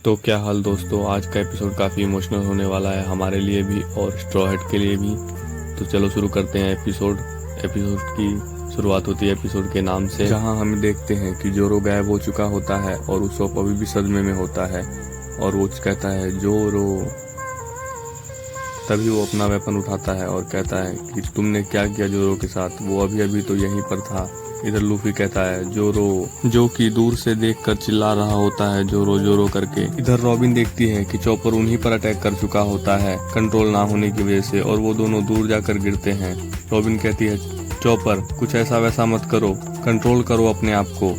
तो क्या हाल दोस्तों, आज का एपिसोड काफ़ी इमोशनल होने वाला है हमारे लिए भी और स्ट्रॉ हेड के लिए भी। तो चलो शुरू करते हैं एपिसोड की शुरुआत होती है एपिसोड के नाम से, जहां हम देखते हैं कि जोरो गायब हो चुका होता है और उसोप अभी भी सदमे में होता है और वो कहता है जोरो। तभी वो अपना वेपन उठाता है और कहता है कि तुमने क्या किया जोरो के साथ, वो अभी अभी तो यहीं पर था। इधर लूफी कहता है जोरो, जो कि दूर से देखकर चिल्ला रहा होता है जोरो जोरो करके। इधर रॉबिन देखती है कि चॉपर उन्हीं पर अटैक कर चुका होता है कंट्रोल ना होने की वजह से और वो दोनों दूर जाकर गिरते हैं। रॉबिन कहती है चॉपर कुछ ऐसा वैसा मत करो, कंट्रोल करो अपने आप को।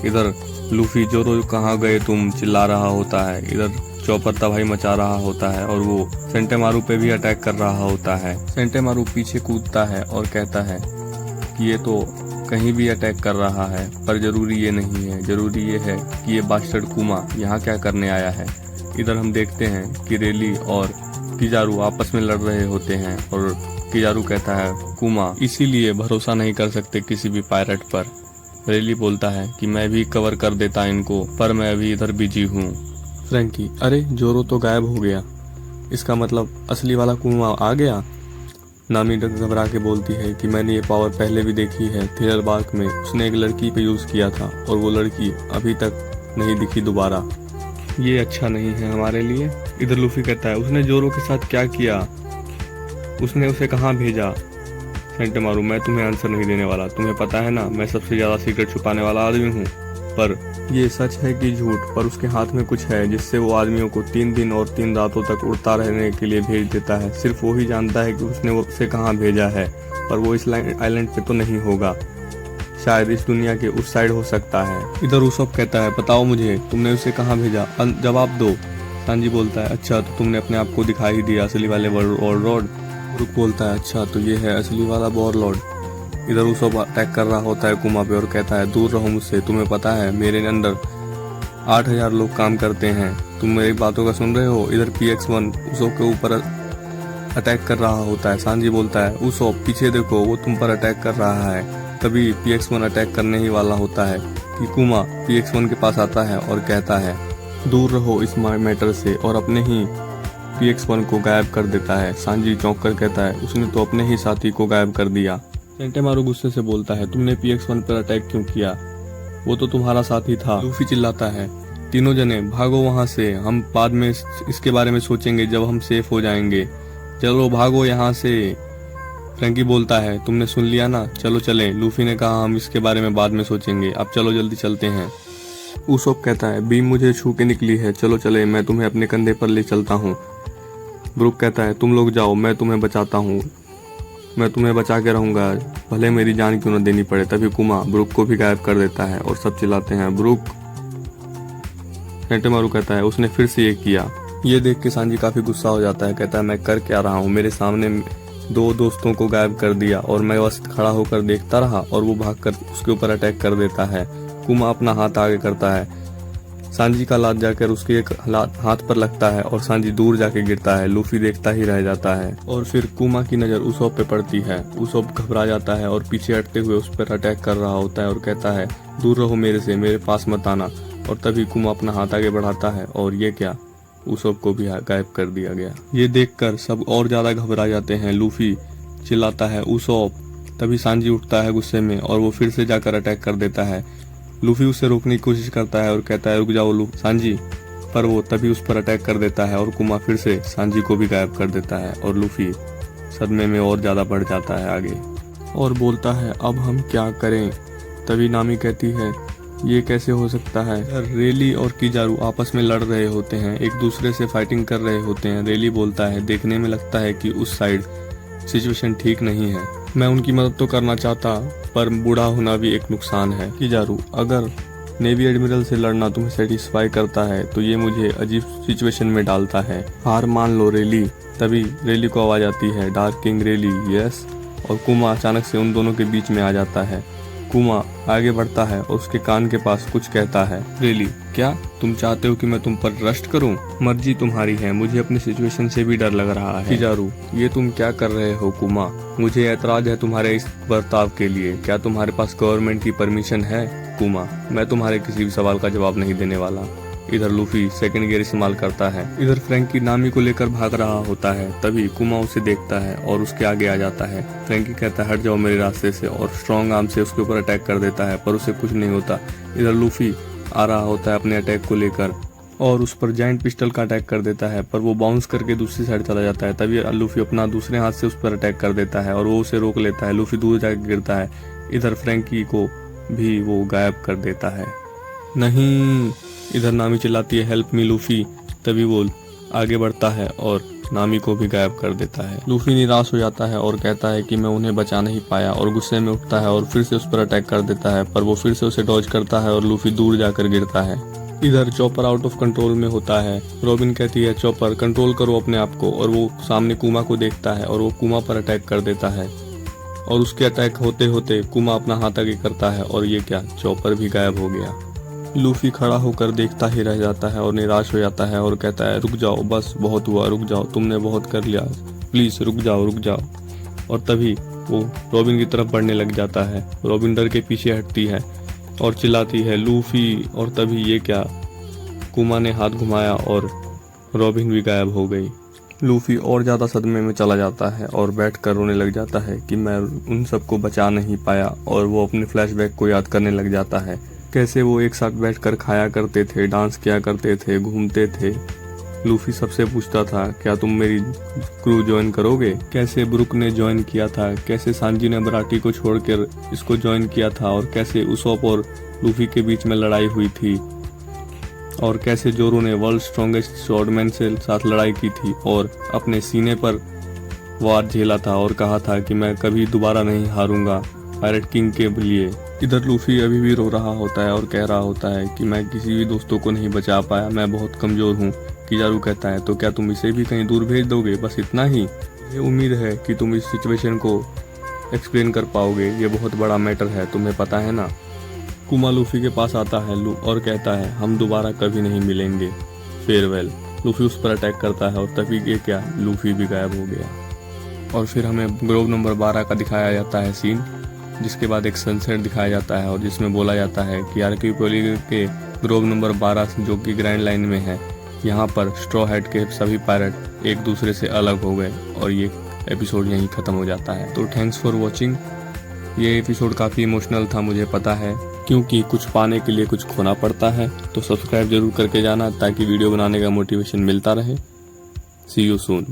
इधर लूफी जोरो कहाँ गए तुम चिल्ला रहा होता है। इधर चॉपर तबाही मचा रहा होता है और वो सेंटेमारू पे भी अटैक कर रहा होता है। सेंटेमारू पीछे कूदता है और कहता है कि ये तो कहीं भी अटैक कर रहा है, पर जरूरी ये नहीं है, जरूरी ये है कि ये बास्टर्ड कुमा यहाँ क्या करने आया है। इधर हम देखते हैं कि रेली और किजारू आपस में लड़ रहे होते हैं और किजारू कहता है कुमा इसीलिए भरोसा नहीं कर सकते किसी भी पायलट पर। रेली बोलता है कि मैं भी कवर कर देता इनको, पर मैं अभी इधर बिजी हूँ। फ्रैंकी, अरे जोरो तो गायब हो गया, इसका मतलब असली वाला कुमा आ गया। नामी घबरा के बोलती है कि मैंने ये पावर पहले भी देखी है, थ्रिलर बार्क में उसने एक लड़की पे यूज किया था और वो लड़की अभी तक नहीं दिखी दोबारा। ये अच्छा नहीं है हमारे लिए। इधर लूफी कहता है उसने जोरो के साथ क्या किया, उसने उसे कहाँ भेजा। सेंटेमारू, मैं तुम्हें आंसर नहीं देने वाला, तुम्हें पता है ना मैं सबसे ज्यादा सीक्रेट छुपाने वाला आदमी हूँ। पर ये सच है कि झूठ, पर उसके हाथ में कुछ है जिससे वो आदमियों को 3 दिन और 3 रातों तक उड़ता रहने के लिए भेज देता है। सिर्फ वो ही जानता है कि उसने उसे कहाँ भेजा है, पर वो इस आइलैंड पे तो नहीं होगा, शायद इस दुनिया के उस साइड हो सकता है। इधर उसोप कहता है बताओ मुझे तुमने उसे कहाँ भेजा, जवाब दो। सांजी बोलता है अच्छा तो तुमने अपने आप को दिखा ही दिया, असली वाले वॉरलॉर्ड। ब्रूक बोलता है अच्छा तो ये है असली वाला वॉरलॉर्ड। इधर उसोप अटैक कर रहा होता है कुमा पे और कहता है दूर रहो मुझसे, तुम्हें पता है मेरे अंदर 8000 लोग काम करते हैं, तुम मेरी बातों का सुन रहे हो। इधर PX1 उसोप के ऊपर अटैक कर रहा होता है। सांजी बोलता है उसोप पीछे देखो, वो तुम पर अटैक कर रहा है। तभी PX1 अटैक करने ही वाला होता है कि कुमा PX1 के पास आता है और कहता है दूर रहो इस मैटर से, और अपने ही PX1 को गायब कर देता है। सांजी चौंक कर कहता है उसने तो अपने ही साथी को गायब कर दिया। सेंटेमारू गुस्से से बोलता है तुमने PX1 पर अटैक क्यों किया, वो तो तुम्हारा साथी था। लूफी चिल्लाता है तीनों जने भागो वहां से, हम बाद में इसके बारे में सोचेंगे जब हम सेफ हो जाएंगे, चलो भागो यहाँ से। फ्रैंकी बोलता है तुमने सुन लिया ना, चलो चलें। लूफी ने कहा हम इसके बारे में बाद में सोचेंगे, अब चलो जल्दी चलते हैं। उसोप कहता है बीम मुझे छू के निकली है, चलो चले, मैं तुम्हें अपने कंधे पर ले चलता हूँ। ब्रूक कहता है तुम लोग जाओ, मैं तुम्हें बचाता हूँ, मैं तुम्हें बचा के रहूंगा, भले मेरी जान क्यों न देनी पड़े। तभी कुमा ब्रूक को भी गायब कर देता है और सब चिल्लाते हैं ब्रूक। सेंटेमारू कहता है उसने फिर से ये किया। ये देख के सांजी काफी गुस्सा हो जाता है, कहता है मैं कर क्या रहा हूँ, मेरे सामने 2 दोस्तों को गायब कर दिया और मैं बस खड़ा होकर देखता रहा और वो भागकर उसके ऊपर अटैक कर देता है। कुमा अपना हाथ आगे करता है, सांजी का लात जाकर उसके एक हाथ पर लगता है और सांजी दूर जाके गिरता है। लूफी देखता ही रह जाता है और फिर कुमा की नजर उसोप पे पड़ती है। उसोप घबरा जाता है और पीछे हटते हुए उस पर अटैक कर रहा होता है और कहता है दूर रहो मेरे से, मेरे पास मत आना। और तभी कुमा अपना हाथ आगे बढ़ाता है और ये क्या, उसोप को भी गायब कर दिया गया। ये देखकर सब और ज्यादा घबरा जाते हैं। लूफी चिल्लाता है उसोप। तभी सांजी उठता है गुस्से में और वो फिर से जाकर अटैक कर देता है। लूफी उसे रोकने की कोशिश करता है और कहता है रुक जाओ सांजी, पर वो तभी उस पर अटैक कर देता है और कुमा फिर से सांजी को भी गायब कर देता है और लूफी सदमे में और ज्यादा बढ़ जाता है आगे और बोलता है अब हम क्या करें। तभी नामी कहती है ये कैसे हो सकता है। रेली और किजारू आपस में लड़ रहे होते हैं, एक दूसरे से फाइटिंग कर रहे होते हैं। रेली बोलता है देखने में लगता है कि उस साइड सिचुएशन ठीक नहीं है, मैं उनकी मदद तो करना चाहता पर बूढ़ा होना भी एक नुकसान है। किजारू, अगर नेवी एडमिरल से लड़ना तुम्हें सेटिस्फाई करता है तो ये मुझे अजीब सिचुएशन में डालता है, हार मान लो रेली। तभी रेली को आवाज आती है डार्क किंग रेली यस, और कुमा अचानक से उन दोनों के बीच में आ जाता है। कुमा आगे बढ़ता है और उसके कान के पास कुछ कहता है रेली क्या तुम चाहते हो कि मैं तुम पर रस्ट करूं? मर्जी तुम्हारी है, मुझे अपनी सिचुएशन से भी डर लग रहा है। किजारू, ये तुम क्या कर रहे हो? कुमा, मुझे ऐतराज है तुम्हारे इस बर्ताव के लिए, क्या तुम्हारे पास गवर्नमेंट की परमिशन है? कुमा, मैं तुम्हारे किसी भी सवाल का जवाब नहीं देने वाला। इधर लूफी सेकंड गियर इस्तेमाल करता है। इधर फ्रैंकी नामी को लेकर भाग रहा होता है, तभी कुमा उसे देखता है और उसके आगे आ जाता है। फ्रैंकी कहता है हट जाओ मेरे रास्ते से और स्ट्रॉन्ग आर्म से उसके ऊपर अटैक कर देता है, पर उसे कुछ नहीं होता। इधर लूफी आ रहा होता है अपने अटैक को लेकर और उस पर जायंट पिस्टल का अटैक कर देता है, पर वो बाउंस करके दूसरी साइड चला जाता है। तभी लूफी अपना दूसरे हाथ से उस पर अटैक कर देता है और वो उसे रोक लेता है। लूफी दूर जाकर गिरता है। इधर फ्रैंकी को भी वो गायब कर देता है। नहीं, इधर नामी चिल्लाती है हेल्प मी लूफी। तभी वो आगे बढ़ता है और नामी को भी गायब कर देता है। लूफी निराश हो जाता है और कहता है कि मैं उन्हें बचा नहीं पाया और गुस्से में उठता है और फिर से उस पर अटैक कर देता है, पर वो फिर से उसे डॉज करता है और लूफी दूर जाकर गिरता है। इधर चॉपर आउट ऑफ कंट्रोल में होता है। रॉबिन कहती है चॉपर कंट्रोल करो अपने आप को, और वो सामने कुमा को देखता है और वो कुमा पर अटैक कर देता है और उसके अटैक होते होते कुमा अपना हाथ आगे करता है और ये क्या, चॉपर भी गायब हो गया। लूफी खड़ा होकर देखता ही रह जाता है और निराश हो जाता है और कहता है रुक जाओ, बस बहुत हुआ, रुक जाओ, तुमने बहुत कर लिया, प्लीज रुक जाओ रुक जाओ। और तभी वो रॉबिन की तरफ बढ़ने लग जाता है। रॉबिन डर के पीछे हटती है और चिल्लाती है लूफी, और तभी ये क्या, कुमा ने हाथ घुमाया और रॉबिन भी गायब हो गई। लूफी और ज्यादा सदमे में चला जाता है और बैठकर रोने लग जाता है कि मैं उन सबको बचा नहीं पाया, और वो अपने फ्लैशबैक को याद करने लग जाता है, कैसे वो एक साथ बैठकर खाया करते थे, डांस किया करते थे, घूमते थे। लूफी सबसे पूछता था क्या तुम मेरी क्रू ज्वाइन करोगे, कैसे ब्रुक ने ज्वाइन किया था, कैसे सांजी ने बराटी को छोड़कर इसको ज्वाइन किया था, और कैसे उसोप और लूफी के बीच में लड़ाई हुई थी, और कैसे जोरो ने वर्ल्ड स्ट्रॉन्गेस्ट स्वॉर्डमैन से साथ लड़ाई की थी और अपने सीने पर वार झेला था और कहा था कि मैं कभी दोबारा नहीं हारूंगा पायरेट किंग के लिए। इधर लूफी अभी भी रो रहा होता है और कह रहा होता है कि मैं किसी भी दोस्तों को नहीं बचा पाया, मैं बहुत कमजोर हूँ। किजारू कहता है तो क्या तुम इसे भी कहीं दूर भेज दोगे, बस इतना ही। ये उम्मीद है कि तुम इस सिचुएशन को एक्सप्लेन कर पाओगे, ये बहुत बड़ा मैटर है, तुम्हें पता है ना। कुमा लूफी के पास आता है और कहता है हम दोबारा कभी नहीं मिलेंगे, फेयरवेल। लूफी उस पर अटैक करता है और तभी ये क्या, लूफी भी गायब हो गया। और फिर हमें ग्रोव नंबर 12 का दिखाया जाता है सीन, जिसके बाद एक सनसेट दिखाया जाता है और जिसमें बोला जाता है कि आर्कियोपोली के ग्रोव नंबर 12 जो कि ग्रैंड लाइन में है, यहाँ पर स्ट्रॉ हैट के सभी पायरेट एक दूसरे से अलग हो गए और ये एपिसोड यहीं खत्म हो जाता है। तो थैंक्स फॉर वॉचिंग। ये एपिसोड काफ़ी इमोशनल था, मुझे पता है, क्योंकि कुछ पाने के लिए कुछ खोना पड़ता है। तो सब्सक्राइब जरूर करके जाना ताकि वीडियो बनाने का मोटिवेशन मिलता रहे। सी यू सून।